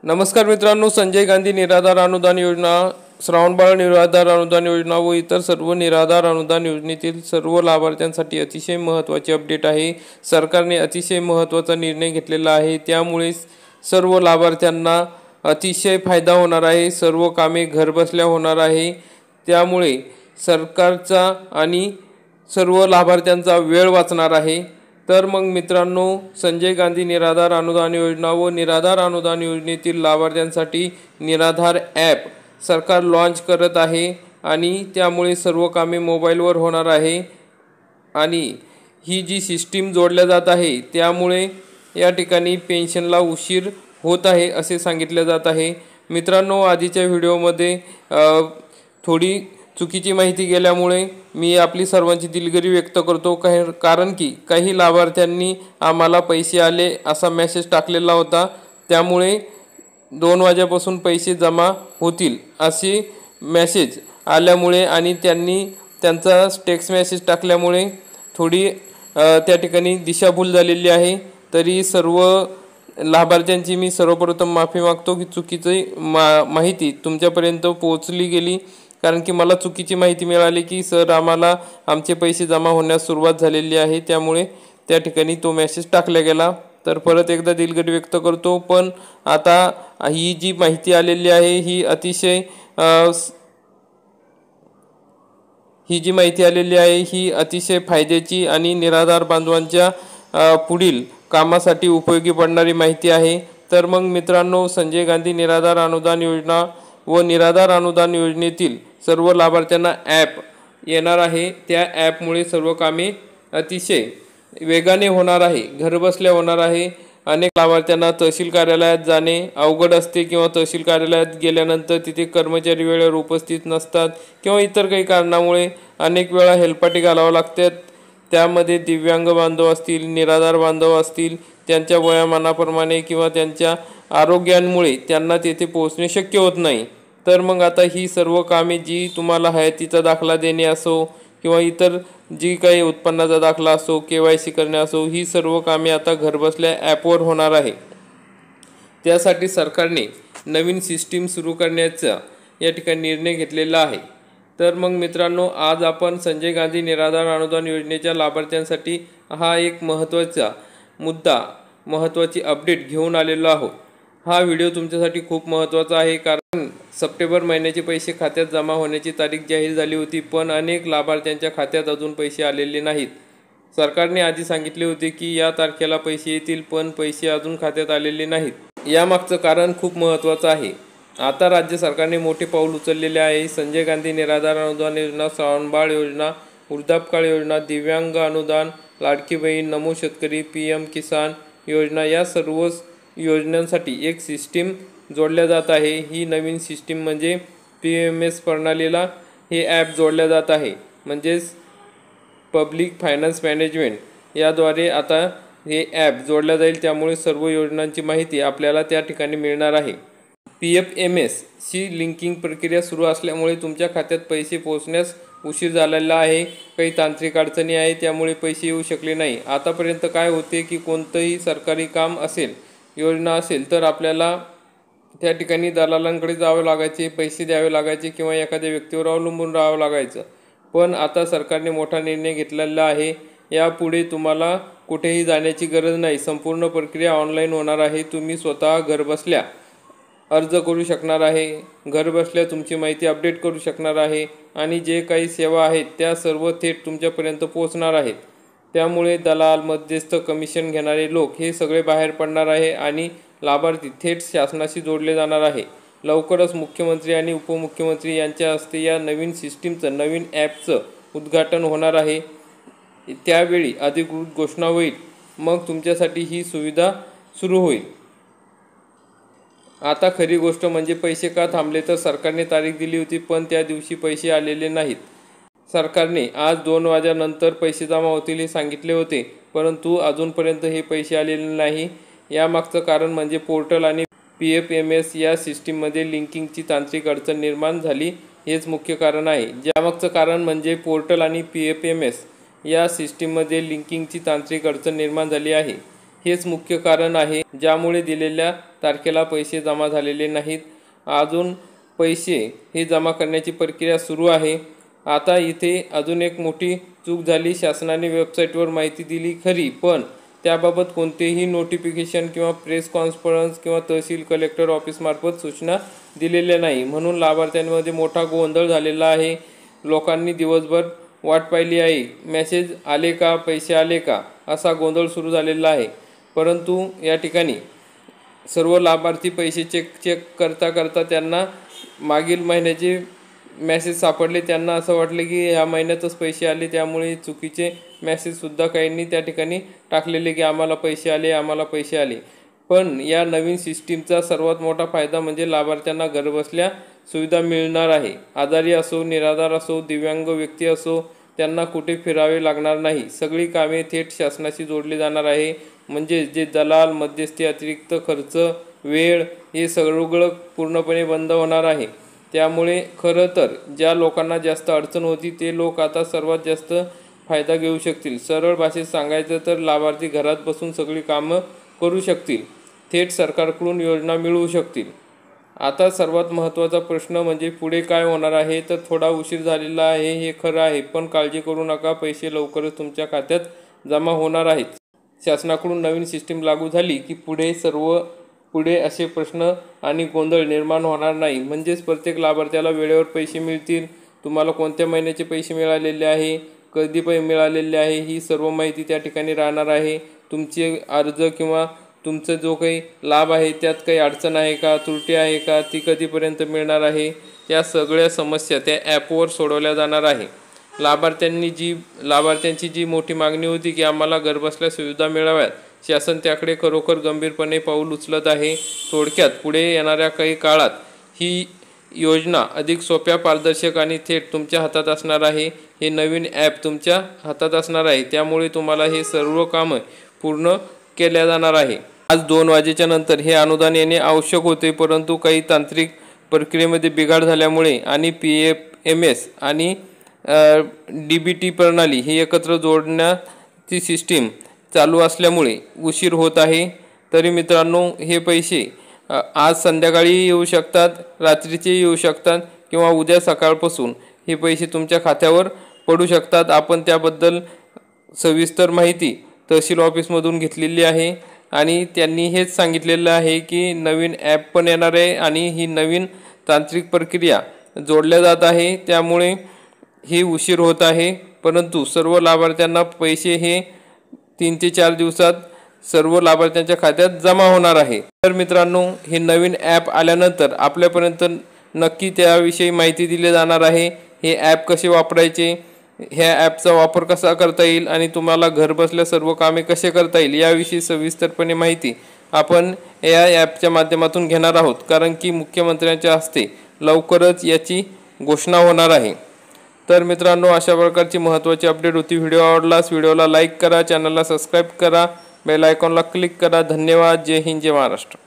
नमस्कार मित्रांनो, संजय गांधी निराधार अनुदान योजना, श्रावणबाळ निराधार अनुदान योजना व इतर सर्व निराधार अनुदान योजनेतील सर्व लाभार्थ्यांसाठी अतिशय महत्त्वाची अपडेट आहे। सरकारने अतिशय महत्त्वाचा निर्णय घेतलेला आहे, त्यामुळे सर्व लाभार्थ्यांना अतिशय फायदा होणार आहे। सर्व कामे घरबसल्या होणार आहे, त्यामुळे सरकारचा आणि सर्व लाभार्थ्यांचा वेळ वाचणार आहे। तर मग मित्रांनो, संजय गांधी निराधार अनुदान योजना व निराधार अनुदान योजनेतील लाभार्थ्यांसाठी निराधार ॲप सरकार लॉन्च करत आहे आणि त्यामुळे सर्व कामे मोबाईलवर होणार आहे आणि ही जी सिस्टीम जोडल्या जात आहे त्यामुळे या ठिकाणी पेन्शनला उशीर होत आहे असे सांगितले जात आहे। मित्रांनो, आधीच्या व्हिडिओमध्ये थोडी चुकीची माहिती गेल्यामुळे मी आपली सर्वांची दिलगिरी व्यक्त करतो, कारण की काही लाभार्थ्यांनी आम्हाला पैसे आले असा मेसेज टाकलेला होता, त्यामुळे 2 वाजेपासून पैसे जमा होतील असे मेसेज आल्यामुळे आणि त्यांनी त्यांचा टेक्स्ट मेसेज टाकल्यामुळे थोडी त्या ठिकाणी दिशाभूल झालेली आहे। तरी सर्व लाभार्थ्यांची मी सर्वप्रथम माफी मागतो की चुकीची माहिती तुमच्यापर्यंत पोहोचली गेली, कारण की मला चुकीची माहिती मिळाली की सर आम्हाला आमचे पैसे जमा होण्यास सुरुवात झालेली आहे, त्यामुळे त्या ठिकाणी तो मेसेज टाकला गेला। तर परत एकदा दिलगिरी व्यक्त करतो, पण आता ही जी माहिती आलेली आहे ही अतिशय फायद्याची आणि निराधार बांधवांच्या पुढील कामासाठी उपयोगी पडणारी माहिती आहे। तर मग मित्रांनो, संजय गांधी निराधार अनुदान योजना व निराधार अनुदान योजनेतील सर्व लाभार्थ्यांना ॲप येणार आहे। त्या ॲपमुळे सर्व कामे अतिशय वेगाने होणार आहे, घरबसल्या होणार आहे। अनेक लाभार्थ्यांना तहसील कार्यालयात जाणे अवघड असते किंवा तहसील कार्यालयात गेल्यानंतर तिथे कर्मचारी वेळेवर उपस्थित नसतात किंवा इतर काही कारणामुळे अनेक वेळा हेलपाटे घालावं लागतात। त्यामध्ये दिव्यांग बांधव असतील, निराधार बांधव असतील, त्यांच्या वयोमानाप्रमाणे किंवा त्यांच्या आरोग्यांमुळे त्यांना तेथे पोहोचणे शक्य होत नाही। तर मग आता ही सर्व कामे जी तुम्हाला हयातीचा दाखला देणे असो किंवा इतर जी काही उत्पन्नाचा दाखला असो, KYC करणे असो, ही सर्व कामे आता घरबसल्या ॲपवर होणार आहे। त्यासाठी सरकारने नवीन सिस्टीम सुरू करण्याचा या ठिकाणी निर्णय घेतलेला आहे। तर मग मित्रांनो, आज आपण संजय गांधी निराधार अनुदान योजनेच्या लाभार्थ्यांसाठी हा एक महत्त्वाचा मुद्दा, महत्त्वाची अपडेट घेऊन आलेलो आहोत। हा व्हिडिओ तुमच्यासाठी खूप महत्त्वाचा आहे, कारण सप्टेंबर महिन्याचे पैसे खात्यात जमा होण्याची तारीख जाहीर झाली होती, पण अनेक लाभार्थ्यांच्या खात्यात अजून पैसे आलेले नाहीत। सरकारने आधी सांगितले होते की या तारखेला पैसे येतील, पण पैसे अजून खात्यात आलेले नाहीत। यामागचं कारण खूप महत्त्वाचं आहे। आता राज्य सरकारने मोठे पाऊल उचललेले आहे। संजय गांधी निराधार अनुदान योजना, श्रावणबाळ योजना, वृद्धापकाळ योजना, दिव्यांग अनुदान, लाडकी बहीण, नमो शेतकरी, PM किसान योजना या सर्व योजनांसाठी एक सिस्टीम जोडल्या जात आहे। ही नवीन सिस्टीम म्हणजे PMS प्रणालीला हे ॲप जोडल्या जात आहे, म्हणजेच पब्लिक फायनान्स मॅनेजमेंट याद्वारे आता हे ॲप जोडल्या जाईल। त्यामुळे सर्व योजनांची माहिती आपल्याला त्या ठिकाणी मिळणार आहे। PFMS ची लिंकिंग प्रक्रिया सुरू असल्यामुळे तुमच्या खात्यात पैसे पोहोचण्यास उशीर झालेला आहे। काही तांत्रिक अडचणी आहे, त्यामुळे पैसे येऊ शकले नाही। आतापर्यंत काय होते की कोणतंही सरकारी काम असेल, योजना असेल, तर आपल्याला त्या ठिकाणी दलालांकडे जावे लागायचे, पैसे द्यावे लागायचे किंवा एखाद्या व्यक्तीवर अवलंबून राहावं लागायचं। पण आता सरकारने मोठा निर्णय घेतलेला आहे। यापुढे तुम्हाला कुठेही जाण्याची गरज नाही, संपूर्ण प्रक्रिया ऑनलाईन होणार आहे। तुम्ही स्वतः घरबसल्या अर्ज करू शकणार आहे, घरबसल्या तुमची माहिती अपडेट करू शकणार आहे आणि जे काही सेवा आहेत त्या सर्व थेट तुमच्यापर्यंत पोहोचणार आहेत। त्यामुळे दलाल, मध्यस्थ, कमिशन घेणारे लोक हे सगळे बाहेर पडणार आहे आणि लाभार्थी थेट शासनाशी जोडले जाणार आहे। लवकरच मुख्यमंत्री आणि उपमुख्यमंत्री यांच्या हस्ते या नवीन सिस्टीमचं, नवीन ॲपचं उद्घाटन होणार आहे। त्यावेळी अधिकृत घोषणा होईल, मग तुमच्यासाठी ही सुविधा सुरू होईल। आता खरी गोष्ट म्हणजे पैसे का थांबले, तर सरकारने तारीख दिली होती, पण त्या दिवशी पैसे आलेले नाहीत। सरकारने आज 2 वाजेनंतर पैसे जमा होतील हे सांगितले होते, परंतु अजूनपर्यंत हे पैसे आलेले नाही। यामागचं कारण म्हणजे पोर्टल आणि PFMS या सिस्टीममध्ये लिंकिंगची तांत्रिक अडचण निर्माण झाली, हेच मुख्य कारण आहे। यामागचं कारण म्हणजे पोर्टल आणि PFMS या सिस्टीममध्ये लिंकिंगची तांत्रिक अडचण निर्माण झाली आहे। हेच मुख्य कारण आहे ज्यामुळे दिलेल्या तारखेला पैसे जमा झालेले नाहीत। अजून पैसे हे जमा करण्याची प्रक्रिया सुरू आहे। आता इथे अजून एक मोठी चूक झाली। शासनाने वेबसाईटवर माहिती दिली खरी, पण त्याबाबत कोणतेही नोटिफिकेशन किंवा प्रेस कॉन्फरन्स किंवा तहसील कलेक्टर ऑफिसमार्फत सूचना दिलेल्या नाही, म्हणून लाभार्थ्यांमध्ये मोठा गोंधळ झालेला आहे। लोकांनी दिवसभर वाट पाहिली आहे, मेसेज आले का, पैसे आले का, असा गोंधळ सुरू झालेला आहे। परंतु या ठिकाणी सर्व लाभार्थी पैसे चेक करता त्यांना मागील महिन्याचे मेसेज सापडले। त्यांना असं वाटले की ह्या महिन्यातच पैसे आले, त्यामुळे चुकीचे मेसेजसुद्धा काहींनी त्या ठिकाणी टाकलेले की आम्हाला पैसे आले। पण या नवीन सिस्टीमचा सर्वात मोठा फायदा म्हणजे लाभार्थ्यांना घरबसल्या सुविधा मिळणार आहे। आजारी असो, निराधार असो, दिव्यांग व्यक्ती असो, त्यांना कुठे फिरावे लागणार नाही। सगळी कामे थेट शासनाशी जोडली जाणार आहे। म्हणजे जे दलाल, मध्यस्थी, अतिरिक्त खर्च, वेळ हे सगळं पूर्णपणे बंद होणार आहे। त्यामुळे खरं तर ज्या लोकांना जास्त अडचण होती ते लोक आता सर्वात जास्त फायदा घेऊ शकतील। सरळ भाषेत सांगायचं तर लाभार्थी घरात बसून सगळी कामं करू शकतील, थेट सरकारकडून योजना मिळवू शकतील। आता सर्वात महत्त्वाचा प्रश्न म्हणजे पुढे काय होणार आहे। तर थोडा उशीर झालेला आहे हे खरं आहे, पण काळजी करू नका, पैसे लवकरच तुमच्या खात्यात जमा होणार आहेत। शासनाकडून नवीन सिस्टीम लागू झाली की पुढे असे प्रश्न आणि गोंधळ निर्माण होणार नाही। म्हणजेच प्रत्येक लाभार्थ्याला वेळेवर पैसे मिळतील। तुम्हाला कोणत्या महिन्याचे पैसे मिळालेले आहे, कधी मिळालेले आहे, ही सर्व माहिती त्या ठिकाणी राहणार आहे। तुमचे अर्ज किंवा तुमचा जो काही लाभ आहे त्यात काही अडचण आहे का, त्रुटी आहे का, ती कधीपर्यंत मिळणार आहे, त्या सगळ्या समस्या त्या ॲपवर सोडवल्या जाणार आहे। लाभार्थ्यांची जी मोठी मागणी होती की आम्हाला घरबसल्या सुविधा मिळाव्यात, शासन त्याकडे खरोखर गंभीरपणे पाऊल उचलत आहे। थोडक्यात पुढे येणाऱ्या काही काळात ही योजना अधिक सोप्या, पारदर्शक आणि थेट तुमच्या हातात असणार आहे। हे नवीन ॲप तुमच्या हातात असणार आहे, त्यामुळे तुम्हाला हे सर्व कामं पूर्ण केल्या जाणार आहे। आज 2 वाजेच्या नंतर हे अनुदान येणे आवश्यक होते, परंतु काही तांत्रिक प्रक्रियेमध्ये बिघाड झाल्यामुळे आणि PFMS आणि DBT प्रणाली ही एकत्र जोडण्याची सिस्टीम चालू असल्यामुळे उशीर होत आहे। तरी मित्रांनो, हे पैसे आज संध्याकाळी येऊ शकतात, रात्रीचे येऊ शकतात किंवा उद्या सकाळपासून हे पैसे तुमच्या खात्यावर पडू शकतात। आपण त्याबद्दल सविस्तर माहिती तहसील ऑफिसमधून घेतलेली आहे आणि त्यांनी हेच सांगितलेलं आहे की नवीन ॲप पण येणार आहे आणि ही नवीन तांत्रिक प्रक्रिया जोडल्या जात आहे, त्यामुळे हे उशीर होत आहे। परंतु सर्व लाभार्थ्यांना पैसे हे 3 ते 4 दिवसात सर्व लाभार्थ्यांच्या खात्यात जमा होणार आहे। तर मित्रांनो, हे नवीन ॲप आल्यानंतर आपल्यापर्यंत नक्की त्याविषयी माहिती दिली जाणार आहे। हे ॲप कसे वापरायचे, ह्या ॲपचा वापर कसा करता येईल आणि तुम्हाला घरबसल्या सर्व कामे कसे करता येईल याविषयी सविस्तरपणे माहिती आपण या ॲपच्या माध्यमातून घेणार आहोत, कारण की मुख्यमंत्र्यांच्या हस्ते लवकरच याची घोषणा होणार आहे। तर मित्रांनो, अशा प्रकारची महत्त्वाची अपडेट होती। व्हिडिओ आवडल्यास व्हिडिओला लाईक करा, चॅनलला सबस्क्राईब करा, बेल आयकॉनला क्लिक करा। धन्यवाद। जय हिंद, जय महाराष्ट्र।